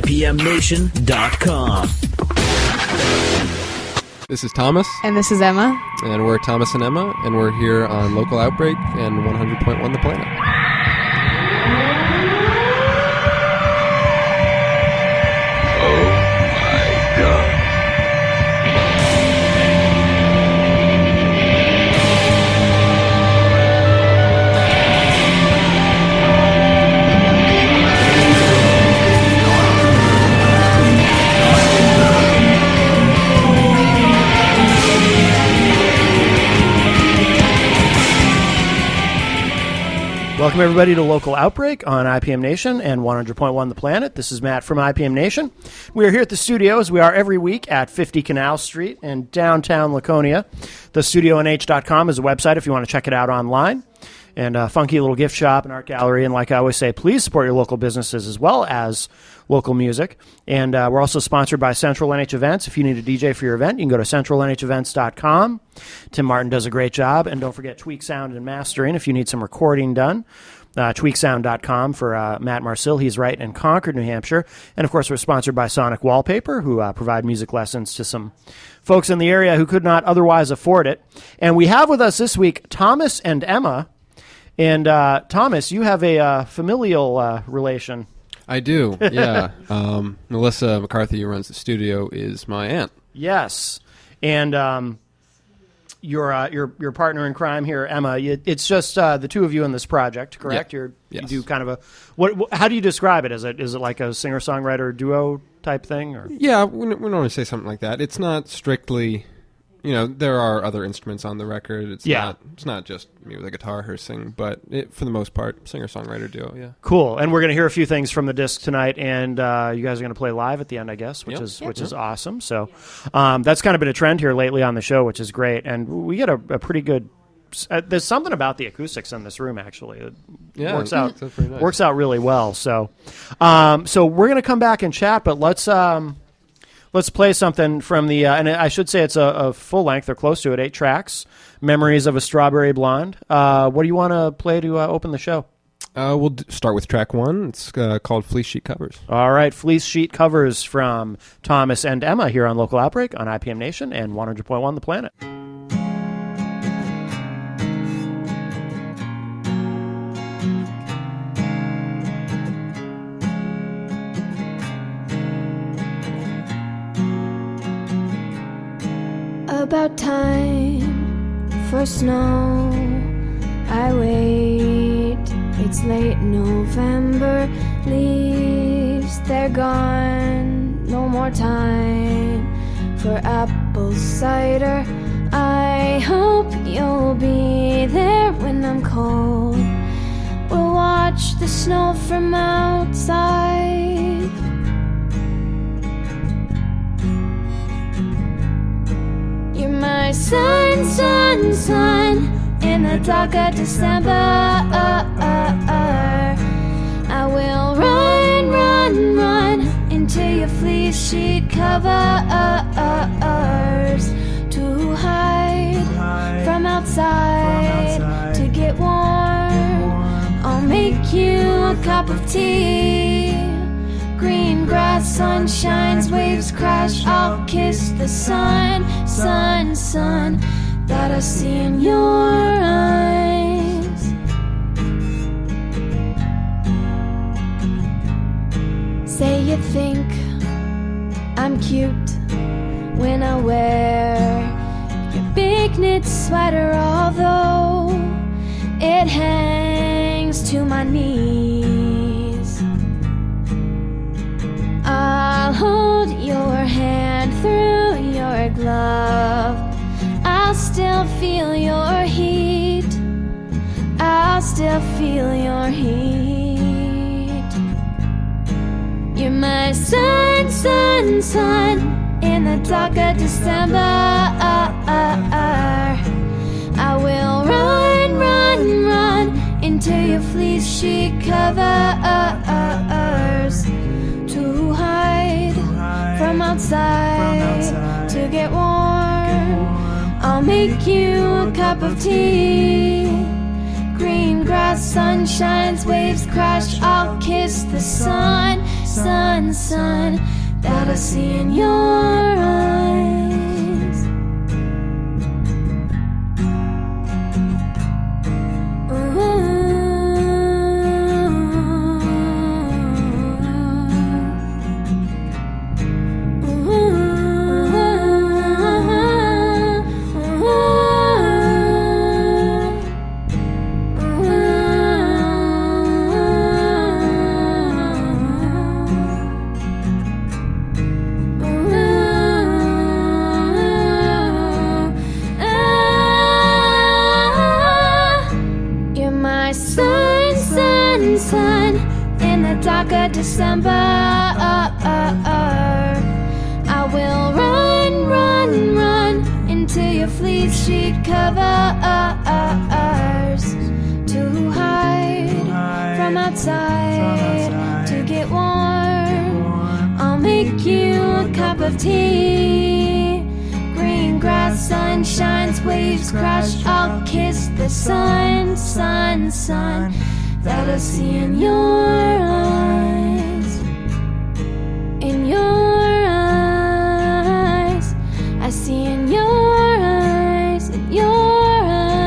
IPMNation.com. This is Thomas. And this is Emma. And we're Thomas and Emma, and we're here on Local Outbreak and 100.1 The Planet. Oh my God. Welcome, everybody, to Local Outbreak on IPM Nation and 100.1 The Planet. This is Matt from IPM Nation. We are here at the studio, as we are every week, at 50 Canal Street in downtown Laconia. TheStudioNH.com is a website if you want to check it out online. And a funky little gift shop and art gallery. And like I always say, please support your local businesses as well as local music. And we're also sponsored by Central NH Events. If you need a DJ for your event, you can go to centralnhevents.com. Tim Martin does a great job. And don't forget Tweak Sound and Mastering if you need some recording done. Tweaksound.com for Matt Marcil. He's right in Concord, New Hampshire. And, of course, we're sponsored by Sonic Wallpaper, who provide music lessons to some folks in the area who could not otherwise afford it. And we have with us this week Thomas and Emma. And, Thomas, you have a familial relation. I do, yeah. Melissa McCarthy, who runs the studio, is my aunt. Yes. And your partner in crime here, Emma, it's just the two of you in this project, correct? Yeah. Yes. You do kind of a... How do you describe it? Is it like a singer-songwriter duo type thing? Or? Yeah, we normally say something like that. It's not strictly... You know, there are other instruments on the record. It's not just me with a guitar her sing, but for the most part, singer-songwriter duo, yeah. Cool. And we're going to hear a few things from the disc tonight, and you guys are going to play live at the end, I guess, which is awesome. So that's kind of been a trend here lately on the show, which is great. And we get a pretty good... there's something about the acoustics in this room, actually. It works out really well. So we're going to come back and chat, but let's play something from the, and I should say it's a full length or close to it, 8 tracks, Memories of a Strawberry Blonde. What do you want to play to open the show? We'll start with track 1. It's called Fleece Sheet Covers. All right, Fleece Sheet Covers from Thomas and Emma here on Local Outbreak on IPM Nation and 100.1 The Planet. About time for snow, I wait. It's late November, leaves they're gone. No more time for apple cider. I hope you'll be there when I'm cold. We'll watch the snow from outside. You're my sun, sun, sun in the dark of December. I will run, run, run into your fleece sheet covers to hide from outside, to get warm. I'll make you a cup of tea. Green grass, sun shines, waves crash. I'll kiss the sun, sun, sun that I see in your eyes. Say you think I'm cute when I wear your big knit sweater, although it hangs to my knees. I'll hold your hand through your glove. I'll still feel your heat. I'll still feel your heat. You're my sun, sun, sun in the dark of December. I will run, run, run into your fleece sheet covers to hide from outside, to get warm. I'll make you a cup of tea. Green grass, sun shines, waves crash. I'll kiss the sun, sun, sun that I see in your eyes. Sun in the dark of December. I will run, run, run into your fleece sheet covers to hide from outside to get warm. I'll make you a cup of tea. Green grass, sun shines, waves crash. I'll kiss the sun, sun, sun that I see in your eyes. In your eyes, I see in your eyes, in your eyes.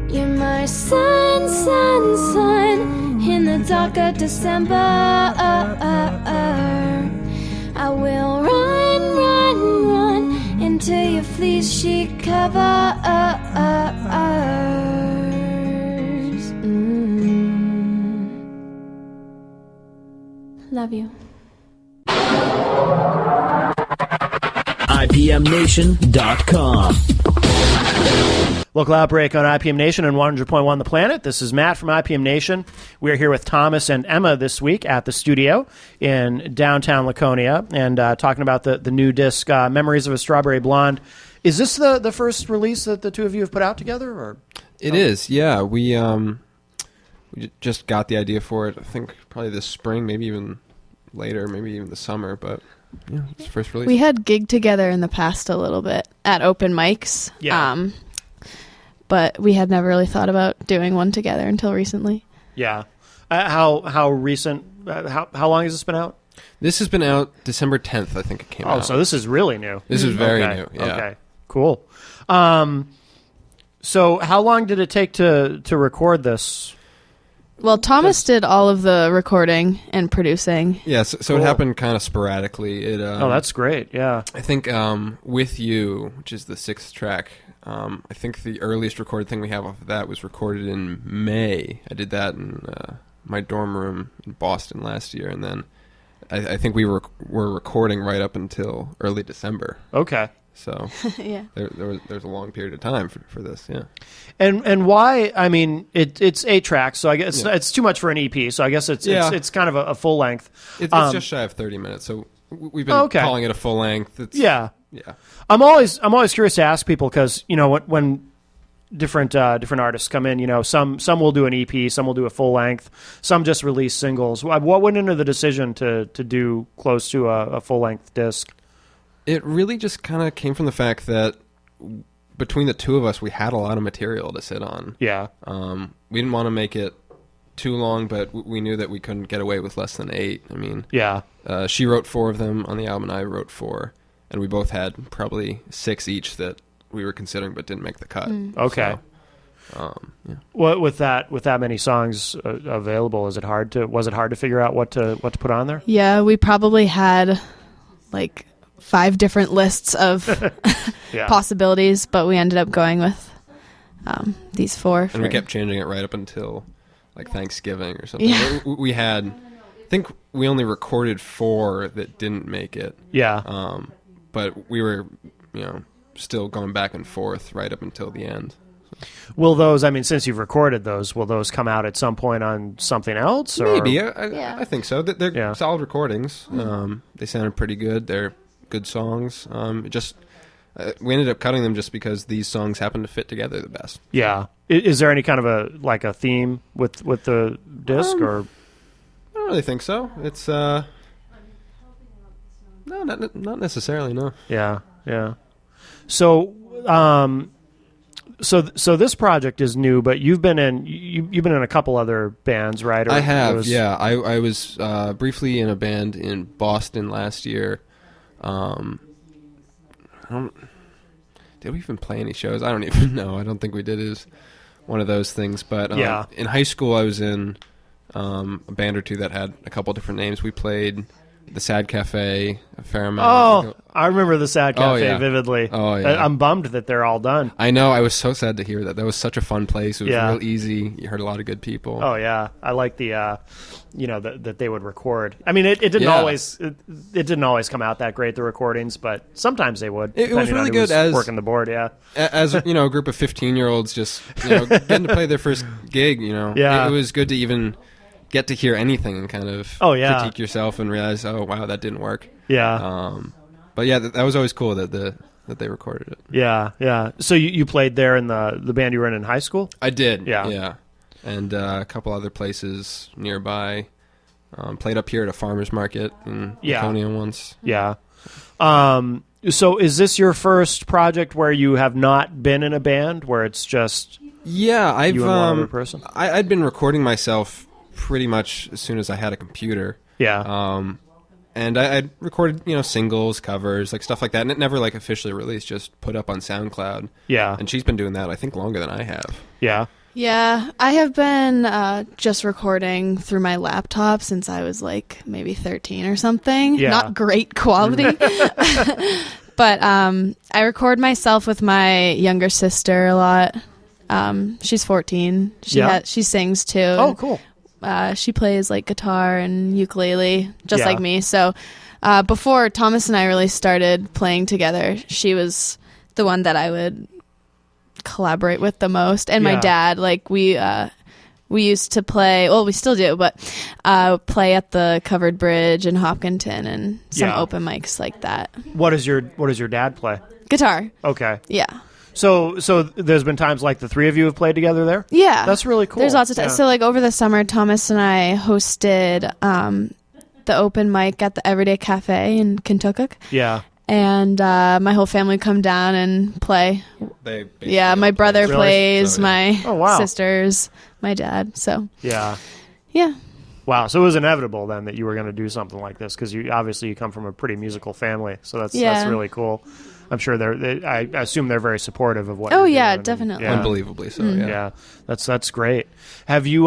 You're my sun, sun, sun in the dark of December. I will run, run, run into your fleece sheet covers. Love you. IPMNation.com. Local Outbreak on IPM Nation and 100.1 The Planet. This is Matt from IPM Nation. We are here with Thomas and Emma this week at the studio in downtown Laconia and talking about the new disc, Memories of a Strawberry Blonde. Is this the first release that the two of you have put out together? Or It is, yeah. We just got the idea for it, I think, probably this spring, maybe even later, maybe even the summer, but yeah, it's the first release. We had gigged together in the past a little bit at open mics. Yeah. But we had never really thought about doing one together until recently. Yeah. How recent? How long has this been out? This has been out December 10th, I think it came out. Oh, so this is really new. This is very Okay. new, yeah. Okay, cool. So how long did it take to record this? Well, Thomas did all of the recording and producing. Yeah, so Cool. it happened kind of sporadically. Oh, that's great, yeah. I think With You, which is the 6th track, I think the earliest recorded thing we have off of that was recorded in May. I did that in my dorm room in Boston last year, and then I think we were recording right up until early December. Okay. So Yeah. there's a long period of time for this, yeah. And why? I mean, it's 8 tracks, so I guess Yeah. it's too much for an EP. So I guess it's kind of a full length. It's just shy of 30 minutes, so we've been Okay. calling it a full length. It's, Yeah. yeah. I'm always curious to ask people because when different artists come in, some will do an EP, some will do a full length, some just release singles. What went into the decision to do close to a full length disc? It really just kind of came from the fact that between the two of us, we had a lot of material to sit on. Yeah. We didn't want to make it too long, but we knew that we couldn't get away with less than 8. I mean, Yeah. She wrote 4 of them on the album, and I wrote 4. And we both had probably 6 each that we were considering but didn't make the cut. Okay. So, yeah. What with that many songs available, was it hard to figure out what to put on there? Yeah, we probably had like 5 different lists of Yeah. possibilities, but we ended up going with these 4. And we kept changing it right up until like Thanksgiving or something. Yeah. We had, I think we only recorded 4 that didn't make it. Yeah. But we were, still going back and forth right up until the end. Will those, I mean, since you've recorded those, will those come out at some point on something else? Or? Maybe. Yeah. I think so. They're Yeah. solid recordings. They sounded pretty good. They're good songs. We ended up cutting them just because these songs happen to fit together the best. Yeah. Is there any kind of a theme with the disc or? I don't really think so. It's no, not necessarily. No. Yeah. Yeah. So, So this project is new, but you've been in a couple other bands, right? Or I have, was- yeah. I was briefly in a band in Boston last year. Did we even play any shows? I don't even know. I don't think we did. Is one of those things. But in high school, I was in a band or two that had a couple different names. We played the Sad Cafe a fair amount. Oh, I remember the Sad Cafe yeah. vividly. Oh, yeah. I'm bummed that they're all done. I know. I was so sad to hear that. That was such a fun place. It was Yeah. real easy. You heard a lot of good people. Oh yeah, I like the that they would record. I mean, it didn't Yeah. always it didn't always come out that great, the recordings, but sometimes they would. It was depending on really who good was as working the board. Yeah, As a group of 15-year-olds just getting to play their first gig. Yeah. It was good to even get to hear anything and kind of critique yourself and realize, oh wow, that didn't work. Yeah. But yeah, that was always cool that they recorded it. Yeah. So you played there in the band you were in high school? I did. Yeah. Yeah. And a couple other places nearby. Played up here at a farmer's market in Laconia once. Yeah. So is this your first project where you have not been in a band, where it's just Yeah, I've you and one other person? I'd been recording myself pretty much as soon as I had a computer. Yeah. And I'd recorded, singles, covers, like stuff like that, and it never like officially released, just put up on SoundCloud. Yeah. And she's been doing that, I think, longer than I have. Yeah. Yeah, I have been just recording through my laptop since I was like maybe 13 or something. Yeah. Not great quality. But I record myself with my younger sister a lot. She's 14. She sings too. Oh, cool. She plays like guitar and ukulele, just Yeah. like me. So before Thomas and I really started playing together, she was the one that I would collaborate with the most. And my Yeah. dad, like we used to play, well, we still do, but play at the Covered Bridge in Hopkinton and some Yeah. open mics like that. What does your dad play? Guitar. Okay. Yeah. So there's been times like the three of you have played together there? Yeah. That's really cool. There's lots of times. Yeah. So like over the summer, Thomas and I hosted the open mic at the Everyday Cafe in Kentucky. Yeah. And my whole family come down and play. They basically Yeah, my all brother play. Really? plays, So, yeah. my Oh, wow. sisters, my dad. So Yeah. yeah. Wow. So it was inevitable then that you were going to do something like this, because you come from a pretty musical family. So that's Yeah. really cool. I'm sure I assume they're very supportive of what. Oh, you're yeah, doing. definitely. Yeah. Unbelievably so, Mm-hmm. yeah. Yeah, that's great. Have you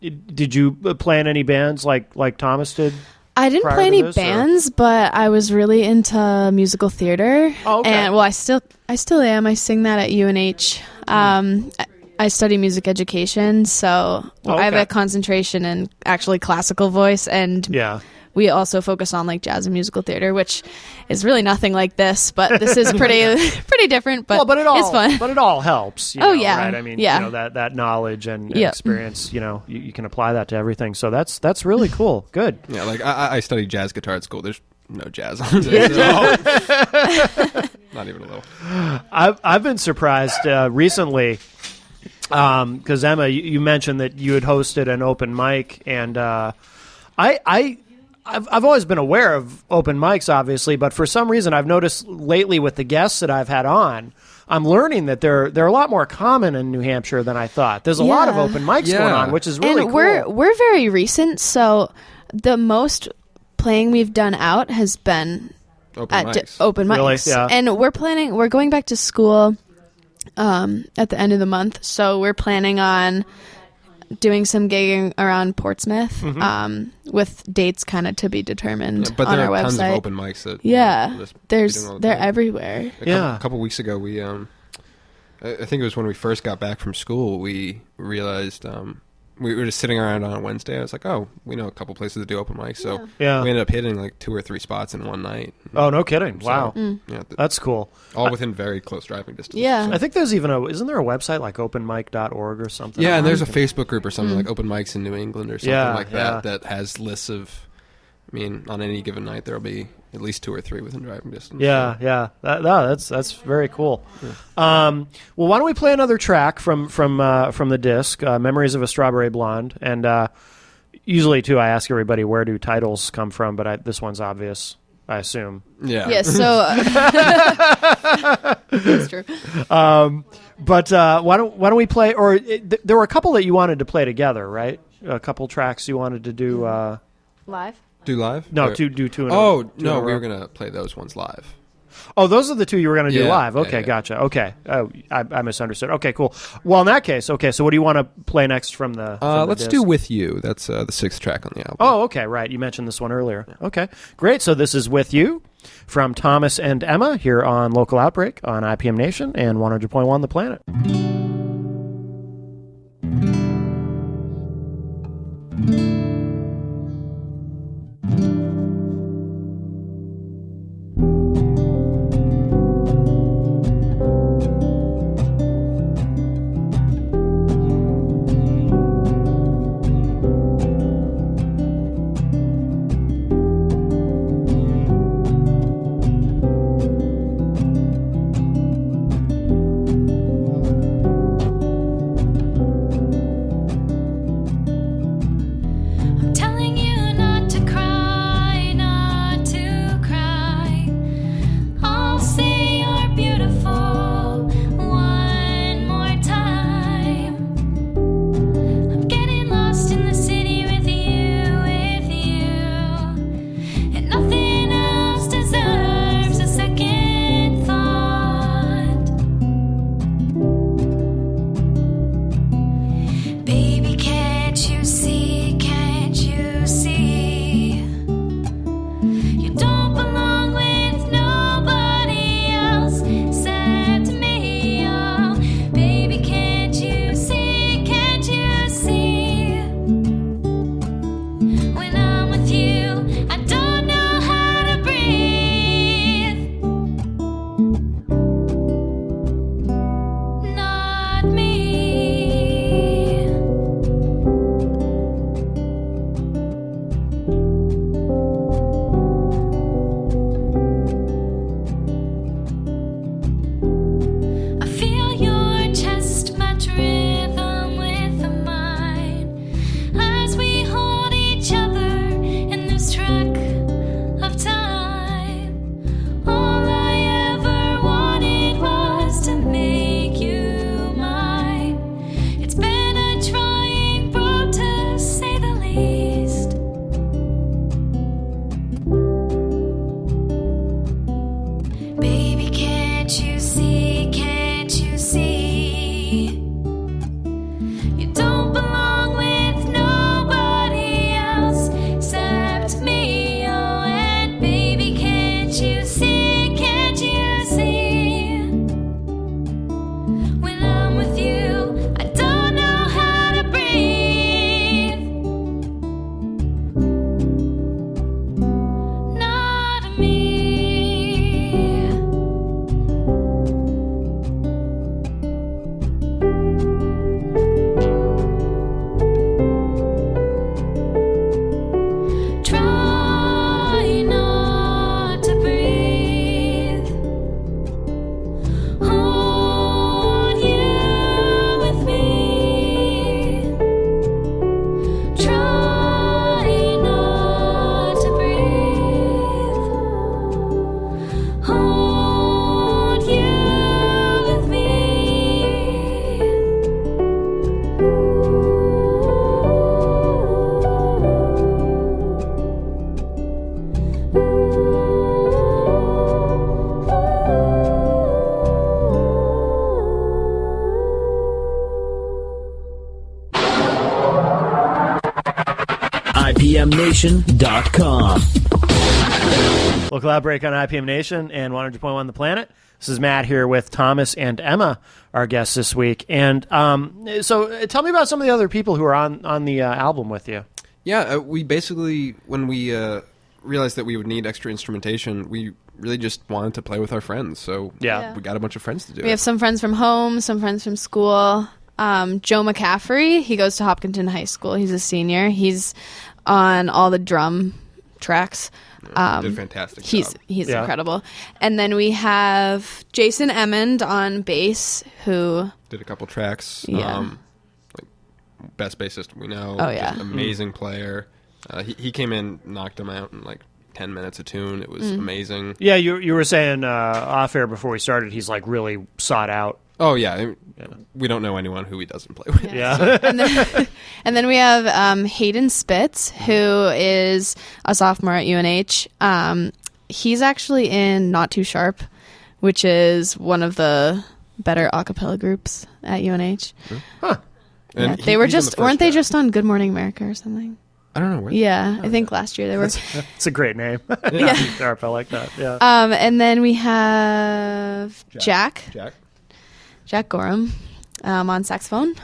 did you play in any bands like Thomas did? I didn't Prior play to any this, or- bands, but I was really into musical theater. Oh, okay. And well, I still am. I sing that at UNH. I study music education, so I have okay. a concentration in actually classical voice, and Yeah. we also focus on like jazz and musical theater, which is really nothing like this, but this is pretty different. But, it's fun. But it all helps. You Oh, know, yeah. right? I mean, Yeah. that knowledge and Yep. experience. You can apply that to everything. So that's really cool. Good. Yeah, like I studied jazz guitar at school. There's no jazz on it. So- Not even a little. I've been surprised recently because Emma, you mentioned that you had hosted an open mic, and I've always been aware of open mics, obviously, but for some reason I've noticed lately with the guests that I've had on, I'm learning that they're a lot more common in New Hampshire than I thought. There's a lot of Yeah. open mics Yeah. going on, which is really and cool. we're very recent, so the most playing we've done out has been Open at mics. open mics. Really? Yeah. And we're going back to school at the end of the month, so we're planning on doing some gigging around Portsmouth with dates kind of to be Yeah, determined but on there our are tons website. of open mics that Yeah, we'll just be doing all the they're time. everywhere. Yeah. A couple weeks ago, we I think it was when we first got back from school, we realized we were just sitting around on a Wednesday. I was like, oh, we know a couple places that do open mics, so Yeah. we ended up hitting like 2 or 3 spots in one night. Oh, no kidding! So, Wow, yeah, that's cool. all within very close driving distance. Yeah. I think there's even isn't there a website like openmic.org or something? Yeah, and there's a Facebook group or something like Open Mics in New England or something Yeah, like that yeah. that has lists of. I mean, on any given night, there'll be at least 2 or 3 within driving distance. Yeah, yeah. That's very cool. Well, why don't we play another track from the disc, "Memories of a Strawberry Blonde"? And usually, too, I ask everybody where do titles come from, but this one's obvious. I assume. Yeah. Yeah, so that's true. But why don't we play? Or there were a couple that you wanted to play together, right? A couple tracks you wanted to do Live? Do live? No, Or- do two. In Oh, two in no, a we row. were going to play those ones live. Oh, those are the two you were going to do Yeah, live. yeah, Okay, yeah. gotcha. Okay, I misunderstood. Okay, cool. Well, in that case, okay. So, what do you want to play next from the? From the Let's disc? do With You. That's the 6th track on the album. Oh, okay, right. You mentioned this one earlier. Okay, great. So this is With You from Thomas and Emma here on Local Outbreak on IPM Nation and 100.1 The Planet. I'm telling you not to cry, not to cry. I'll say you're beautiful one more time. I'm getting lost in the city with you, and nothing else deserves a second thought. Baby, can't you see, can't you see? You don't belong with nobody else except me, oh. Baby, can't you see, can't you see? When I'm with you, I don't know how to breathe. Not me. I feel your chest match rhythm with mine as we hold each other in this track of time. All I ever wanted was to make you mine. It's been a trying road to say the least. Baby, can't you see, can't you see? You don't belong with nobody else except me, oh. And baby, can't you see, can't you see? When I'm with you, I don't know how to breathe. Not me. Try not to breathe. Hold you with me. Try not to breathe. Hold you with IPMNation.com. Local Outbreak on IPM Nation and 100.1 The Planet. This is Matt here with Thomas and Emma, our guests this week. And so tell me about some of the other people who are on the album with you. Yeah, we basically, when we realized that we would need extra instrumentation, we really just wanted to play with our friends. So Yeah. we got a bunch of friends to do We it. have some friends from home, some friends from school. Joe McCaffrey, he goes to Hopkinton High School. He's a senior. He's on all the drum tracks. Did a fantastic job. He's Yeah. incredible. And then we have Jason Emmond on bass, who Did a couple tracks. Yeah. Like best bassist we know. Oh, yeah. Just amazing player. He came in, knocked him out in like 10 minutes a tune. It was amazing. Yeah, you were saying off air before we started, he's like really sought out. Oh yeah, we don't know anyone who he doesn't play with. Yeah. And then we have Hayden Spitz, who is a sophomore at UNH. He's actually in Not Too Sharp, which is one of the better a cappella groups at UNH. Huh. Yeah, And they were he's in just the weren't first they draft. just on Good Morning America or something? I don't know where. Yeah, I think last year they were. It's a great name. Yeah. Sharp, I like that. Yeah. And then we have Jack Gorham on saxophone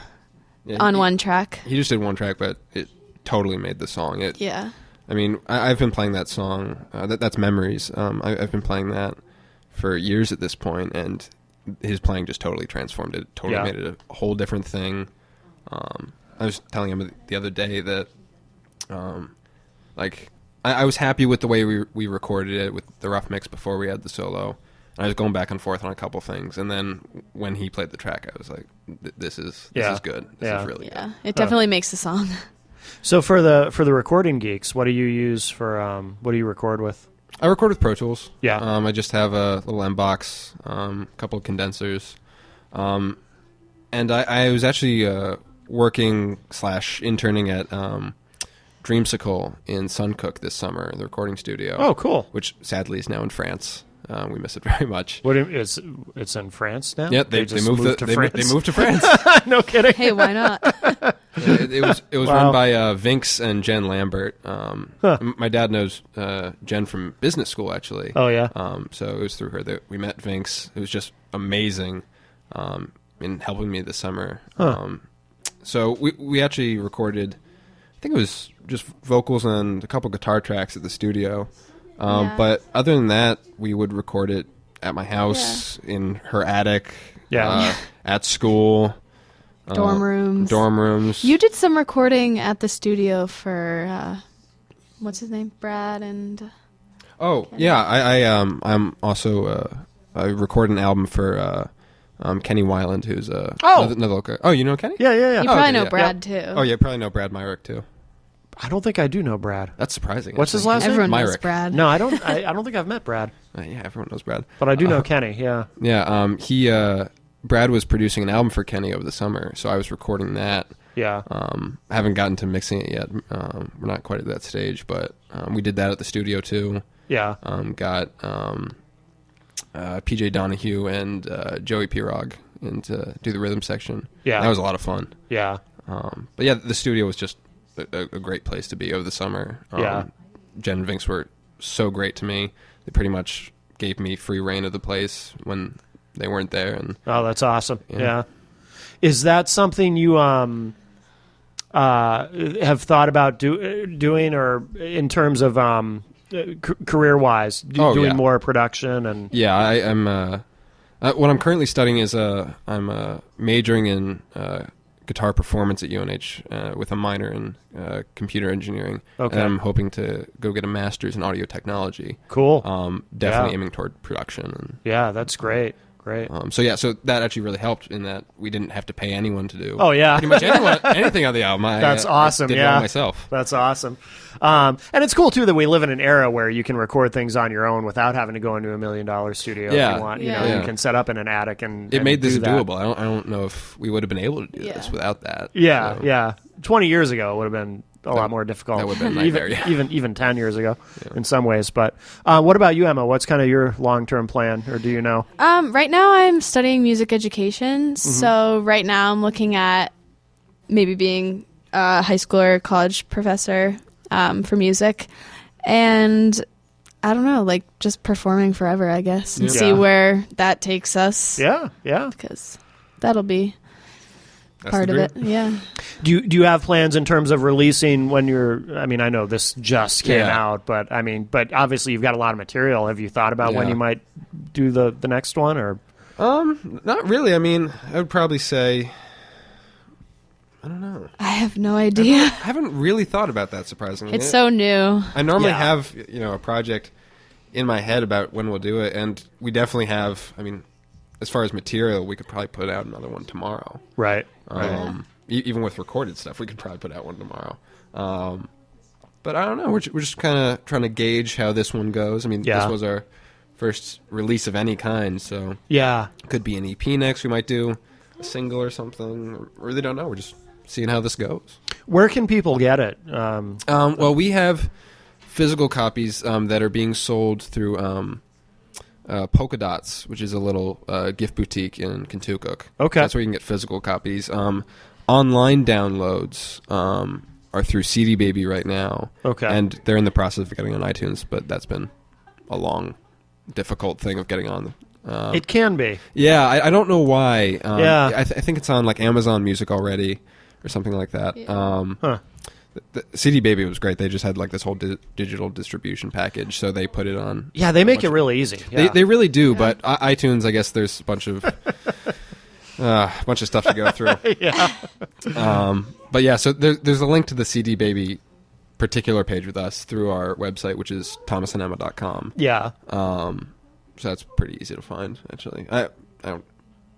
Yeah, on one track. He just did one track, but it totally made the song. Yeah. I mean, I've been playing that song. That's Memories. I've been playing that for years at this point, and his playing just totally transformed it. Totally made it a whole different thing. I was telling him the other day that, I was happy with the way we recorded it with the rough mix before we had the solo. And I was going back and forth on a couple things, and then when he played the track, I was like, "This is good. This is really good." Yeah, it definitely makes the song. So for the recording geeks, what do you use for what do you record with? I record with Pro Tools. Yeah. I just have a little M-Box, a couple of condensers. And I was actually working / interning at Dreamsicle in Suncook this summer, the recording studio. Oh, cool. Which sadly is now in France. We miss it very much. It's in France now? Yeah, they just moved to France? They moved to France. No kidding. Hey, why not? It was Wow. run by Vince and Jen Lambert. My dad knows Jen from business school, actually. Oh, yeah? So it was through her that we met Vince. It was just amazing in helping me this summer. So we actually recorded, I think it was just vocals and a couple guitar tracks at the studio. But other than that, we would record it at my house, in her attic, at school. Dorm rooms. You did some recording at the studio for, what's his name? Brad and... Oh, Kenny. yeah. I'm also... I record an album for Kenny Weiland, who's another local... Oh, you know Kenny? Yeah. You probably know yeah. Brad, too. Oh, yeah, probably know Brad Myrick, too. I don't think I do know Brad. That's surprising. What's his actually. last name? Everyone knows Myrick. Brad. No, I don't. I don't think I've met Brad, Yeah, everyone knows Brad. but I do know Kenny. Yeah. Yeah, Brad was producing an album for Kenny over the summer, so I was recording that. Yeah. I haven't gotten to mixing it yet. We're not quite at that stage, but we did that at the studio, too. Yeah. Got PJ Donahue and Joey Pirog in to do the rhythm section. Yeah. That was a lot of fun. Yeah. But yeah, the studio was just a great place to be over the summer. Jen and Vince were so great to me. They pretty much gave me free reign of the place when they weren't there. And Oh, that's awesome. Yeah. Is that something you have thought about doing, or in terms of career-wise, doing more production? And yeah, I'm. What I'm currently studying is I'm majoring in guitar performance at UNH with a minor in computer engineering. Okay. And I'm hoping to go get a master's in audio technology. Cool. Definitely Yeah. aiming toward production. And, Yeah, that's great. Great. so that actually really helped in that we didn't have to pay anyone to do. Oh, yeah. pretty much anything on the album. That's awesome. I did it Yeah. all myself. That's awesome. And it's cool, too, that we live in an era where you can record things on your own without having to go into $1 million studio Yeah. if you want. You know, Yeah. you can set up in an attic and It made this do that. doable. I don't know if we would have been able to do this without that. Yeah, So, yeah. 20 years ago, it would have been a lot more difficult. that would have been a nightmare, yeah. even 10 years ago in some ways. But what about you, Emma? What's kind of your long-term plan, or do you know? Right now I'm studying music education. So right now I'm looking at maybe being a high school or college professor for music. And I don't know, like just performing forever, I guess, and see where that takes us. Yeah, yeah. Because that'll be That's part the of dream. it. Yeah. Do you have plans in terms of releasing when you're? I mean, I know this just came Yeah. out, but I mean, but obviously you've got a lot of material. Have you thought about when Yeah. you might do the next one, or? Not really. I mean, I would probably say, I don't know. I have no idea. I haven't really thought about that, surprisingly. It's so new. I normally Yeah. have, a project in my head about when we'll do it, and we definitely have, I mean, as far as material, we could probably put out another one tomorrow. Right. Even with recorded stuff, we could probably put out one tomorrow. But I don't know. We're just kind of trying to gauge how this one goes. I mean, Yeah. this was our first release of any kind, so Yeah. could be an EP next. We might do a single or something. Really don't know. We're just seeing how this goes. Where can people get it? Well, we have physical copies that are being sold through Polka Dots, which is a little gift boutique in Kentucky. Okay. That's where you can get physical copies. Online downloads are through CD Baby right now. Okay. And they're in the process of getting on iTunes, but that's been a long, difficult thing of getting on. It can be. Yeah, I don't know why. Yeah. I think it's on like Amazon Music already or something like that. Huh. The CD Baby was great. They just had like this whole digital distribution package, so they put it on. Yeah, they make it really easy. Yeah. They really do, but iTunes, I guess there's a bunch of stuff to go through. Yeah. But yeah, so there's a link to the CD Baby particular page with us through our website, which is thomasandemma.com. Yeah. So that's pretty easy to find, actually. I don't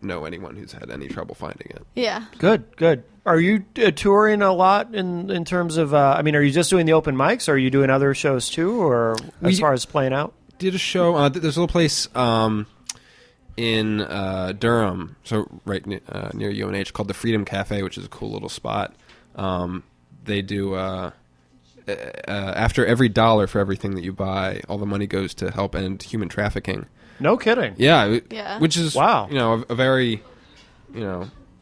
know anyone who's had any trouble finding it. Yeah. Good. Are you touring a lot in terms of, are you just doing the open mics, or are you doing other shows too, or as far as playing out? Did a show, there's a little place in Durham, so right near UNH, called the Freedom Cafe, which is a cool little spot. They do, after every dollar for everything that you buy, all the money goes to help end human trafficking. No kidding. Yeah. Yeah. Which is, Wow. A very,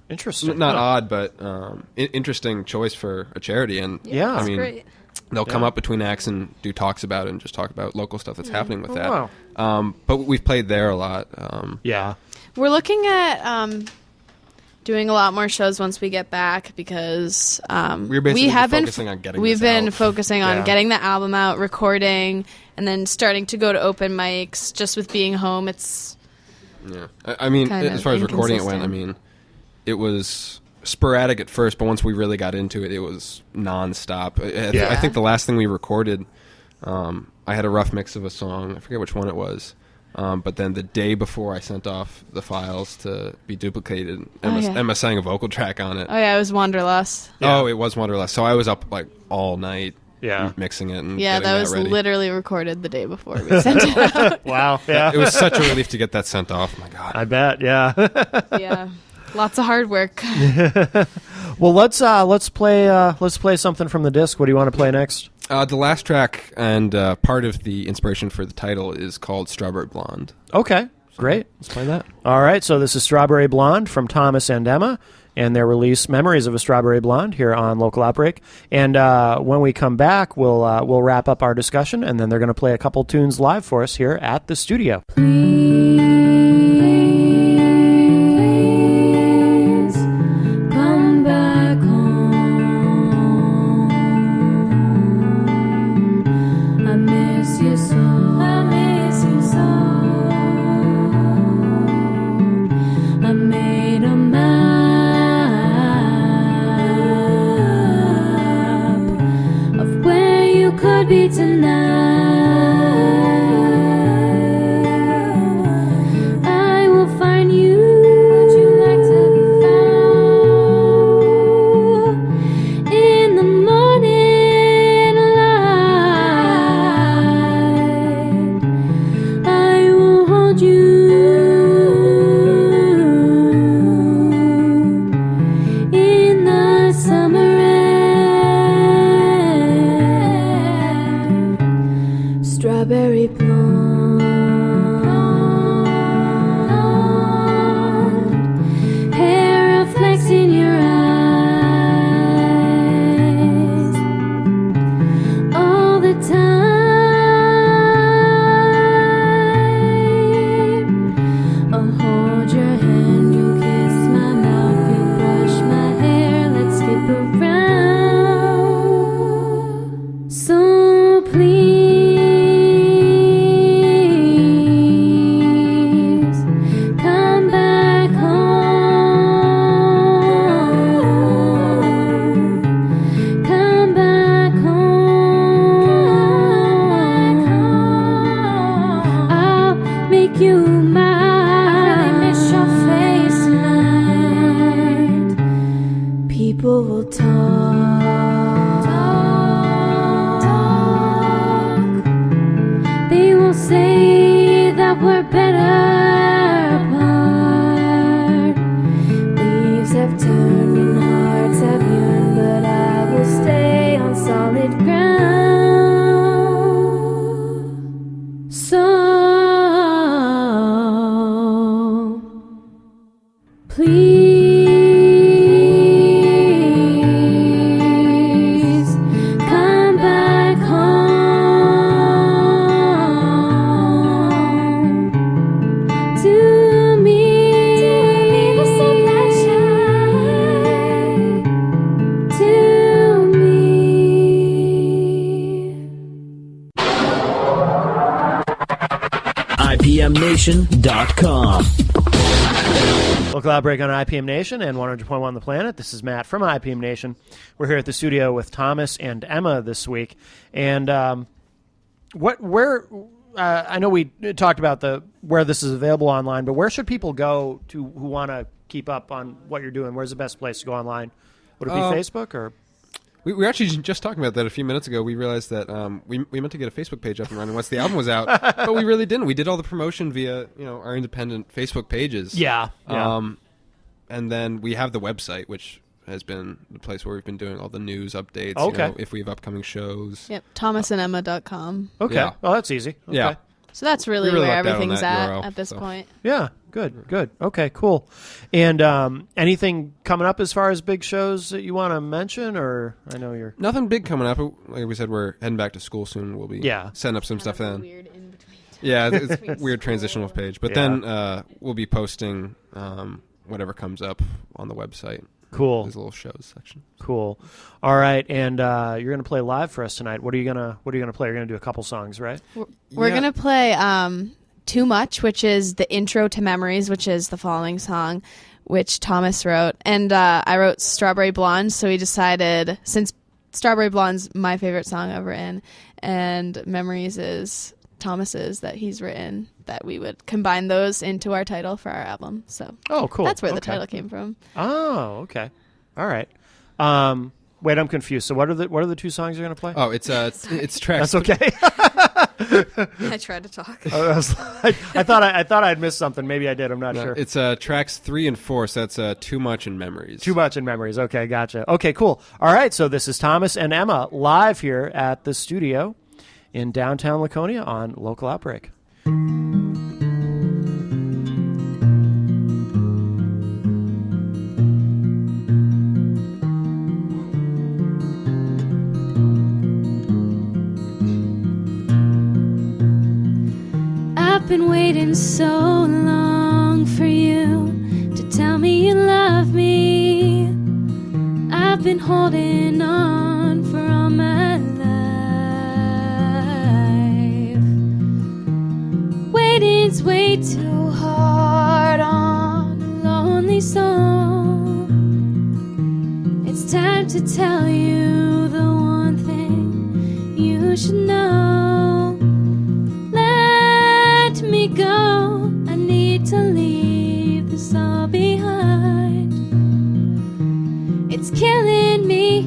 Interesting. not Huh. odd, but interesting choice for a charity. And Yeah. I That's mean, great. they'll come up between acts and do talks about it and just talk about local stuff that's happening with that. Wow. But we've played there a lot. Yeah. We're looking at doing a lot more shows once we get back because We're basically focusing on getting we've this been out. focusing on Yeah. getting the album out, recording, and then starting to go to open mics. Just with being home, it's Yeah. I mean, kind as of far as recording it went, inconsistent. it was sporadic at first, but once we really got into it, it was nonstop. Yeah. I think the last thing we recorded, I had a rough mix of a song. I forget which one it was. But then the day before I sent off the files to be duplicated, Emma sang a vocal track on it. oh yeah, it was Wanderlust. Yeah. Oh, it was Wanderlust. So I was up like all night Yeah. mixing it and Yeah, getting that was ready. literally recorded the day before we sent it out. Wow. Yeah. It was such a relief to get that sent off. My God. I bet. Yeah. Yeah, lots of hard work. Well, let's play something from the disc. What do you want to play next? The last track and part of the inspiration for the title is called Strawberry Blonde. Okay. Great. Let's play that. All right, so this is Strawberry Blonde from Thomas and Emma, and their release Memories of a Strawberry Blonde here on Local Outbreak. And when we come back, we'll wrap up our discussion, and then they're going to play a couple tunes live for us here at the studio. Please come back home. I miss you so. I miss you so. I made a map of where you could be tonight. I will find you. Would you like to be found in the morning light? I will hold you in the summer air. IPMNation.com. Local Outbreak on IPM Nation and 100.1 The Planet. This is Matt from IPM Nation. We're here at the studio with Thomas and Emma this week. And I know we talked about where this is available online, but where should people go who want to keep up on what you're doing? Where's the best place to go online? Would it be Facebook or? We were actually just talking about that a few minutes ago. We realized that we meant to get a Facebook page up and running once the album was out, but we really didn't. We did all the promotion via our independent Facebook pages. Yeah. And then we have the website, which has been the place where we've been doing all the news updates. Okay. If we have upcoming shows. Yep, thomasandemma.com. Okay. Yeah. Well, that's easy. Okay. Yeah. So that's really, We really where lucked out on everything's that at URL, this so. point. Yeah, good. Okay, cool. And anything coming up as far as big shows that you want to mention, or I know you're Nothing big coming up. Like we said, we're heading back to school soon. We'll be setting up some stuff then. Weird in between. Yeah, it's a weird transitional page. But then we'll be posting whatever comes up on the website. cool. There's a little shows section. Cool. All right, and you're gonna play live for us tonight. What are you gonna play? You're gonna do a couple songs, right? We're going to play Too Much, which is the intro to Memories, which is the following song, which Thomas wrote. And I wrote Strawberry Blonde, so we decided, since Strawberry Blonde's my favorite song I've written, and Memories is Thomas's that he's written, that we would combine those into our title for our album. So cool. that's where the title came from. Oh, okay. All right. Wait, I'm confused. So what are the two songs you're going to play? Oh, it's tracks. That's okay. I tried to talk. I thought I'd missed something. Maybe I did. I'm not sure. It's tracks 3 and 4. So that's Too Much and Memories. Too Much in Memories. Okay, gotcha. Okay, cool. All right, so this is Thomas and Emma live here at the studio in downtown Laconia on Local Outbreak. I've been waiting so long for you to tell me you love me. I've been holding on for all my life. Waiting's way too hard on a lonely soul. It's time to tell you the one thing you should know. Let me go, I need to leave this all behind. It's killing me,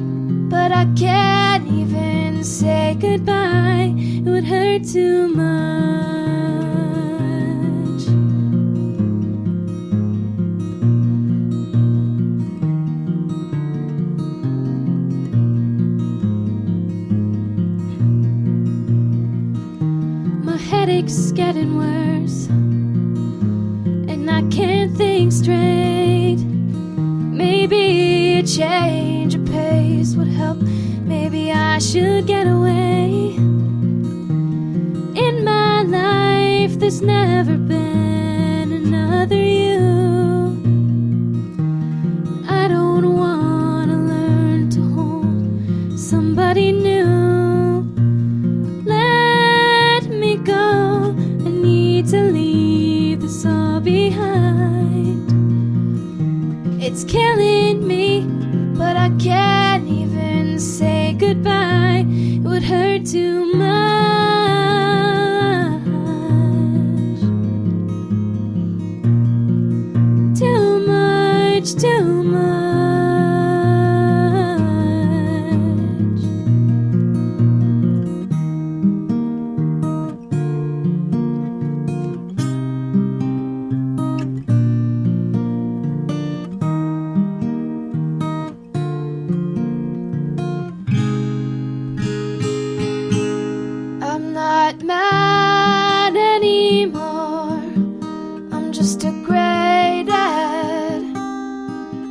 but I can't even say goodbye. It would hurt too much. My headache's getting worse, and I can't think straight. Maybe a change of pace would help. Maybe I should get away. In my life there's never been another you. I don't wanna learn to hold somebody new. Let me go, I need to leave this all behind. It's killing me, but I can't even say goodbye. It would hurt too much. Too much, too much. I'm not mad anymore. I'm just a gray dad.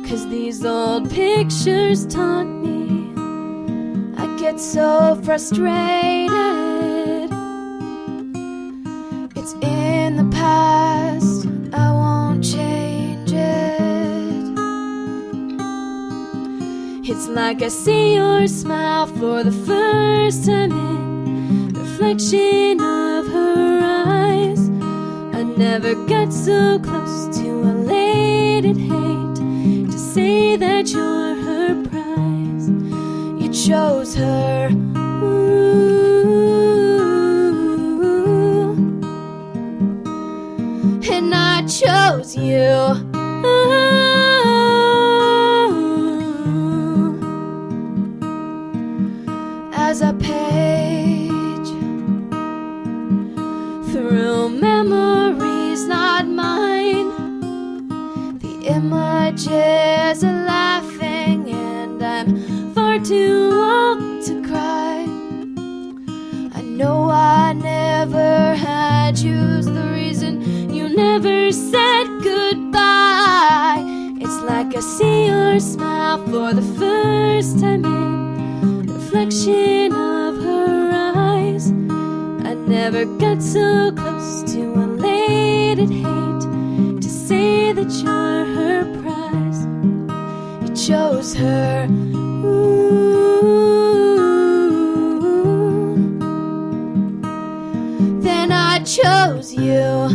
'Cause these old pictures taunt me. I get so frustrated. It's in the past, I won't change it. It's like I see your smile for the first time in reflection of her eyes. I never got so close to a lady'd hate to say that you're her prize. You chose her. Ooh. And I chose you. As a page through memories not mine, the images are laughing and I'm far too old to cry. I know I never had you's the reason you never said goodbye. It's like I see your smile for the first time in reflection of her eyes. I never got so close to a lady'd hate to say that you're her prize. You chose her. Ooh. Then I chose you.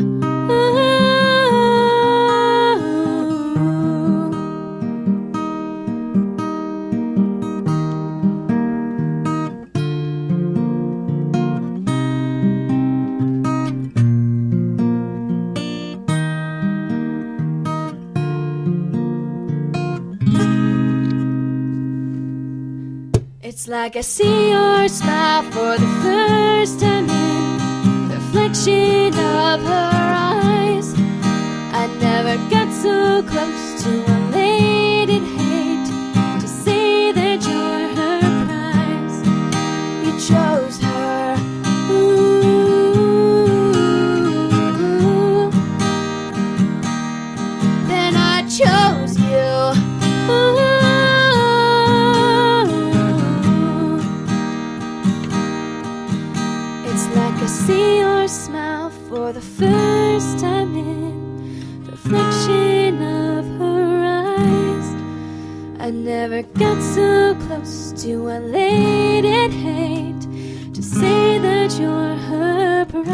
It's like I see your smile for the first time in the reflection of her eyes. I never got so close to a lady'd hate to say that you're her prize. You chose her. Ooh. Then I chose you. Ooh. I see your smile for the first time in the reflection of her eyes. I never got so close to a lady'd hate to say that you're her prize.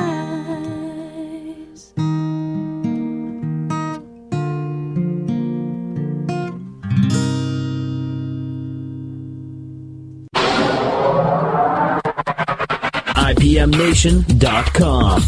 IPMNation.com.